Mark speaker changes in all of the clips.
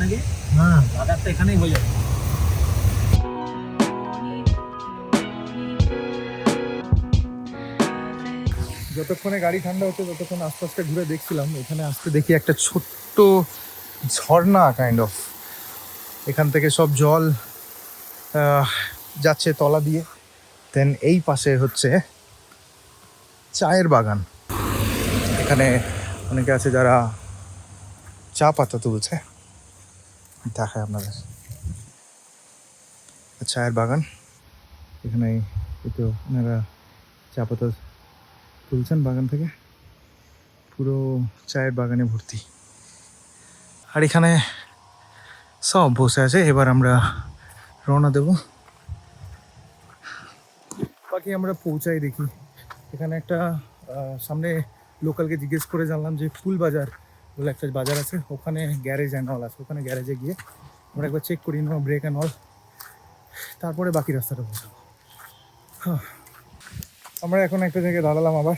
Speaker 1: আগে
Speaker 2: হ্যাঁ
Speaker 1: বাজারটা এখানেই হয়ে যাবে।
Speaker 2: যতক্ষণে গাড়ি ঠান্ডা হচ্ছে ততক্ষণ আস্তে আস্তে ঘুরে দেখছিলাম। এখানে আসতে দেখি একটা ছোট্ট ঝর্ণা কাইন্ড অফ। এখান থেকে সব জল যাচ্ছে তলা দিয়ে। দেন এই পাশে হচ্ছে চায়ের বাগান। এখানে অনেকে আছে যারা চা পাতা তুলছে, দেখায় আপনাদের। চায়ের বাগান, এখানে একটু ওনারা চা পাতা তুলছেন বাগান থেকে। পুরো চায়ের বাগানে ভর্তি। আর এখানে সব বসে আছে। এবার আমরা রওনা দেব। বাকি আমরা পৌঁছাই দেখি। এখানে একটা সামনে লোকালকে জিজ্ঞেস করে জানলাম যে ফুল বাজার বলে একটা বাজার আছে, ওখানে গ্যারেজ অ্যান্ড অল আছে। ওখানে গ্যারেজে গিয়ে আমরা একবার চেক করি নো ব্রেক অ্যান্ড অল, তারপরে বাকি রাস্তাটা পৌঁছাবো। হ্যাঁ, আমরা এখন একটা জায়গায় দাঁড়ালাম। আবার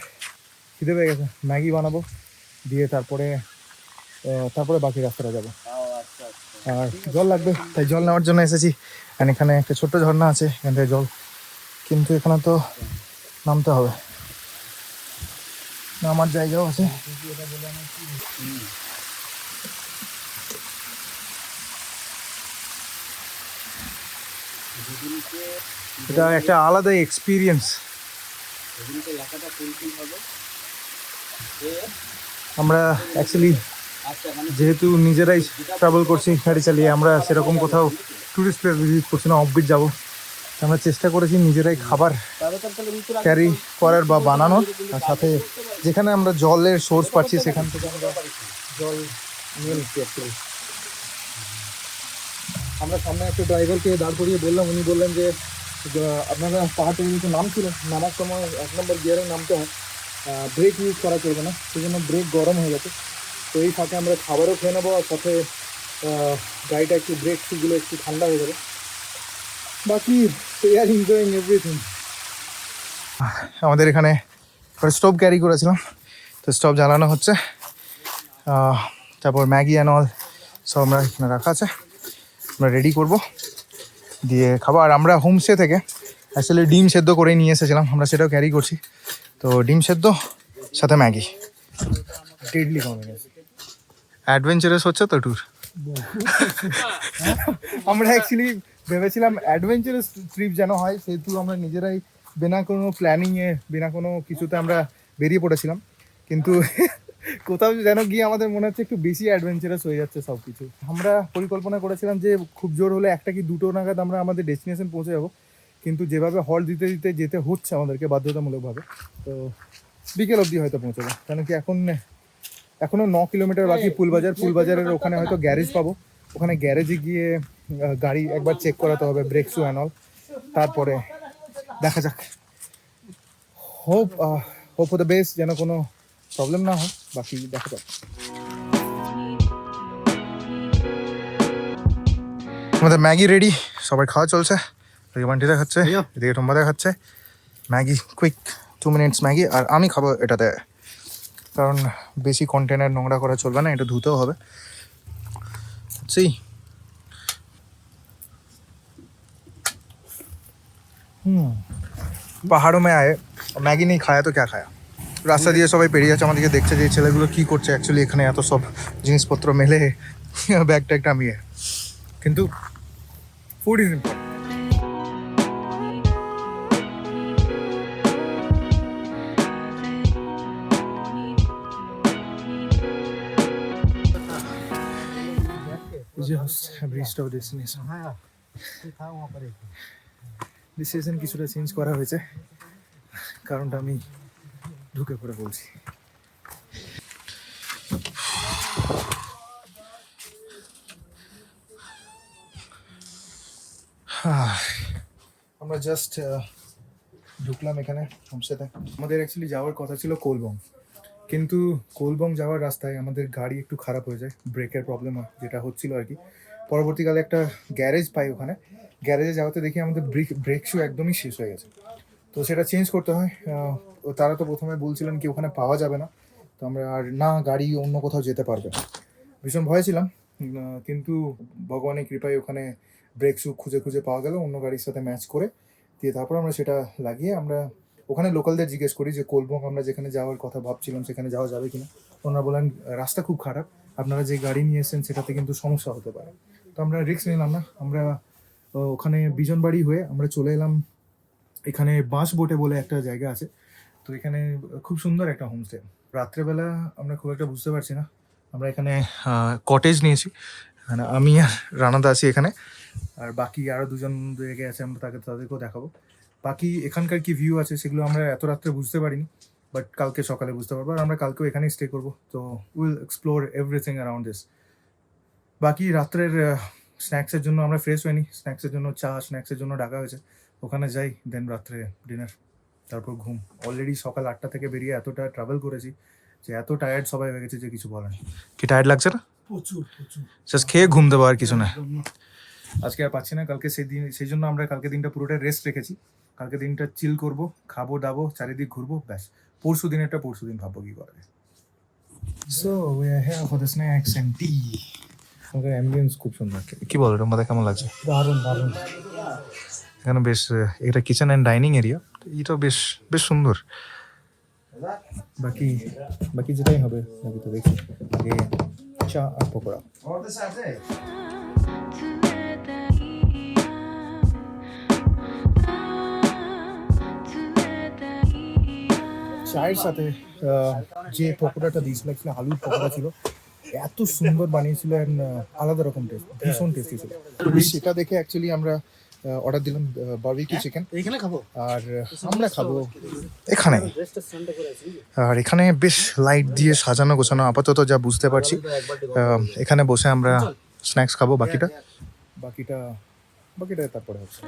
Speaker 2: খিদে পেয়ে গেছে, ম্যাগি বানাবো দিয়ে তারপরে বাকি রাস্তাটা যাবো। আর জল লাগবে, তাই জল নেওয়ার জন্য এসেছি। এখানে একটা ছোট্ট ঝর্ণা আছে, এখান থেকে জল, কিন্তু এখানে তো নামতে হবে, নামার জায়গাও আছে। এটা একটা আলাদা এক্সপিরিয়েন্স। আমরা অ্যাকচুয়ালি যেহেতু নিজেরাই ট্রাভেল করছি গাড়ি চালিয়ে, আমরা সেরকম কোথাও ট্যুরিস্ট প্লেস ভিজিট করছি না, অফবিট যাবো। আমরা চেষ্টা করেছি নিজেরাই খাবার ক্যারি করার বা বানানোর, আর সাথে যেখানে আমরা জলের সোর্স পাচ্ছি সেখান থেকে আমরা জল নিয়ে নিচ্ছি। অ্যাকচুয়ালি আমরা সামনে একটা ড্রাইভারকে দাঁড় করিয়ে বললাম, উনি বললেন যে আপনারা পাহাড় থেকে কিছু নামছিলেন, নামার সময় 1 নম্বর গিয়ারে নামতে হয়, ব্রেক ইউজ করা চলবে না, সেই জন্য ব্রেক গরম হয়ে গেছে। তো এই ফাঁকে আমরা খাবারও খেয়ে নেবো, আর সাথে গাড়িটা একটু ব্রেক সুগুলো একটু ঠান্ডা হয়ে যাবে। বাকি উই আর এনজয়িং এভরিথিং। আমাদের এখানে স্টোভ ক্যারি করেছিলাম, তো স্টোভ জ্বালানো হচ্ছে। তারপর ম্যাগি অ্যান্ড অল সব আমরা এখানে রাখা আছে, আমরা রেডি করব দিয়ে খাবো। আর আমরা হোমস্টে থেকে অ্যাকচুয়ালি ডিম সেদ্ধ করে নিয়ে এসেছিলাম, আমরা সেটাও ক্যারি করছি। তো ডিম সেদ্ধ সাথে ম্যাগি, ডেডলি কম্বিনেশন। অ্যাডভেঞ্চারাস হচ্ছে তো ট্যুর। আমরা অ্যাকচুয়ালি ভেবেছিলাম অ্যাডভেঞ্চারাস ট্রিপ যেন হয়, সেহেতু আমরা নিজেরাই বিনা কোনো প্ল্যানিংয়ে বিনা কোনো কিছুতে আমরা বেরিয়ে পড়েছিলাম। কিন্তু কোথাও যেন গিয়ে আমাদের মনে হচ্ছে একটু বেশি অ্যাডভেঞ্চারাস হয়ে যাচ্ছে সব কিছু। আমরা পরিকল্পনা করেছিলাম যে খুব জোর হলে 1টা কি 2টো নাগাদ আমরা আমাদের ডেস্টিনেশন পৌঁছে যাবো, কিন্তু যেভাবে হল দিতে দিতে যেতে হচ্ছে আমাদেরকে বাধ্যতামূলকভাবে, তো বিকেল অবধি হয়তো পৌঁছাবো। কেন কি এখনও 9 কিলোমিটার বাকি ফুলবাজারের ওখানে হয়তো গ্যারেজ পাবো। ওখানে গ্যারেজে গিয়ে গাড়ি একবার চেক করাতে হবে, ব্রেক শু অ্যান্ড অল। তারপরে দেখা যাক, হোপ ফর দ্য বেস্ট, যেন কোনো প্রবলেম না হয়, বাকি দেখা যাক। আমাদের ম্যাগি রেডি, সবাই খাওয়া চলছে। এদিকে বান্টিটা খাচ্ছে, এদিকে টম্বাদা খাচ্ছে ম্যাগি, কুইক 2 মিনিটস ম্যাগি। আর আমি খাবো এটাতে, কারণ বেশি কন্টেনার নোংরা করা চলবে না, এটা ধুতেও হবে। পাহাড়ও মে আয়ে ম্যাগি নেই খায়া তো ক্যা খায়া। রাস্তা দিয়ে সবাই পেরিয়ে যাচ্ছে, আমাদেরকে দেখছে যে ছেলেগুলো কী করছে। অ্যাকচুয়ালি এখানে এত সব জিনিসপত্র মেলে ব্যাগ ট্যাগ নামিয়ে, কিন্তু ফুড ইজ ইম্পর্টেন্ট। ডিসিশন কিছুটা চেঞ্জ করা হয়েছে, কারণটা আমি ঢুকে পড়ে বলছি। আমরা জাস্ট ঢুকলাম এখানে হোমস্টেতে। আমাদের অ্যাকচুয়ালি যাওয়ার কথা ছিল কোলবং, কিন্তু কোলবং যাওয়ার রাস্তায় আমাদের গাড়ি একটু খারাপ হয়ে যায়, ব্রেকের প্রবলেম হয়, যেটা হচ্ছিল আর কি। পরবর্তীকালে একটা গ্যারেজ পাই, ওখানে গ্যারেজে যাওয়াতে দেখি আমাদের ব্রেক শু একদমই শেষ হয়ে গেছে, তো সেটা চেঞ্জ করতে হয়। তারা তো প্রথমে বলছিলেন কি ওখানে পাওয়া যাবে না, তো আমরা আর না গাড়ি অন্য কোথাও যেতে পারবে, ভীষণ ভয় ছিলাম। কিন্তু ভগবানের কৃপায় ওখানে ব্রেক শু খুঁজে খুঁজে পাওয়া গেল অন্য গাড়ির সাথে ম্যাচ করে, দিয়ে তারপর আমরা সেটা লাগিয়ে আমরা ওখানে লোকালদের জিজ্ঞেস করি যে কোলবং আমরা যেখানে যাওয়ার কথা ভাবছিলাম সেখানে যাওয়া যাবে কিনা। ওনারা বলেন রাস্তা খুব খারাপ, আপনারা যে গাড়ি নিয়ে এসেছেন সেটাতে কিন্তু সমস্যা হতে পারে। তো আমরা রিস্ক নিলাম না, আমরা ওখানে বিজনবাড়ি হয়ে আমরা চলে এলাম এখানে বাঁশ বোটে বলে একটা জায়গা আছে। তো এখানে খুব সুন্দর একটা হোমস্টে। রাত্রেবেলা আমরা খুব একটা বুঝতে পারছি না, আমরা এখানে কটেজ নিয়েছি, মানে আমি আর রানাদা আছি এখানে, আর বাকি আরও দুজন জায়গায় আছে, আমরা তাদেরকেও দেখাবো। বাকি এখানকার কি ভিউ আছে সেগুলো আমরা এত রাত্রে বুঝতে পারিনি, বাট কালকে সকালে বুঝতে পারবো। আর আমরা কালকেও এখানেই স্টে করবো, তো will explore everything around this. বাকি রাত্রের স্ন্যাক্সের জন্য আমরা ফ্রেশ হয়নি, স্ন্যাক্সের জন্য স্ন্যাক্সের জন্য ডাকা হয়েছে, ওখানে যাই, দেন রাত্রে ডিনার, তারপর ঘুম। অলরেডি সকাল 8টা থেকে বেরিয়ে এতটা ট্রাভেল করেছি যে এত টায়ার্ড সবাই হয়ে গেছে যে কিছু বলার নেই। কি টায়ার্ড লাগছে না?
Speaker 1: প্রচুর প্রচুর,
Speaker 2: জাস্ট খেয়ে ঘুম দেবো আর কিছু না। আজকে আর পাচ্ছি না, কালকে সেই জন্য আমরা কালকে দিনটা পুরোটা রেস্ট রেখেছি। কালকে দিনটা চিল করবো, খাবো দাবো, চারিদিক ঘুরবো, ব্যাস। পরশু দিন ভাববো কি করে। So we are here for the snacks and tea. আমাদের অ্যাম্বিয়েন্স খুব সুন্দর। কি বলো তোমাদের কেমন লাগছে?
Speaker 1: দারুণ দারুণ।
Speaker 2: এখানে বেশ, এটা কিচেন অ্যান্ড ডাইনিং এরিয়া, এটাও বেশ বেশ সুন্দর। বাকি বাকি যেটাই হবে বাকি তো দেখি। আগে চা আর পকোড়া। চায়ের সাথে যে পকোড়াটা দিয়েছিল, অ্যাকচুয়ালি আলুর পকোড়া ছিল, এত সুন্দর বানিয়েছিল, অ্যান্ড আলাদা রকম টেস্ট, ভীষণ টেস্টি ছিল। সেটা দেখে অ্যাকচুয়ালি আমরা অর্ডার দিলাম বারবিকিউ চিকেন,
Speaker 1: এইখানে খাবো
Speaker 2: আর আমরা খাবো এখানে। আর এখানে বেশ লাইট দিয়ে সাজানো গোছানো, আপাতত যা বুঝতে পারছি। এখানে বসে আমরা স্ন্যাক্স খাবো, বাকিটা তারপরে হচ্ছে।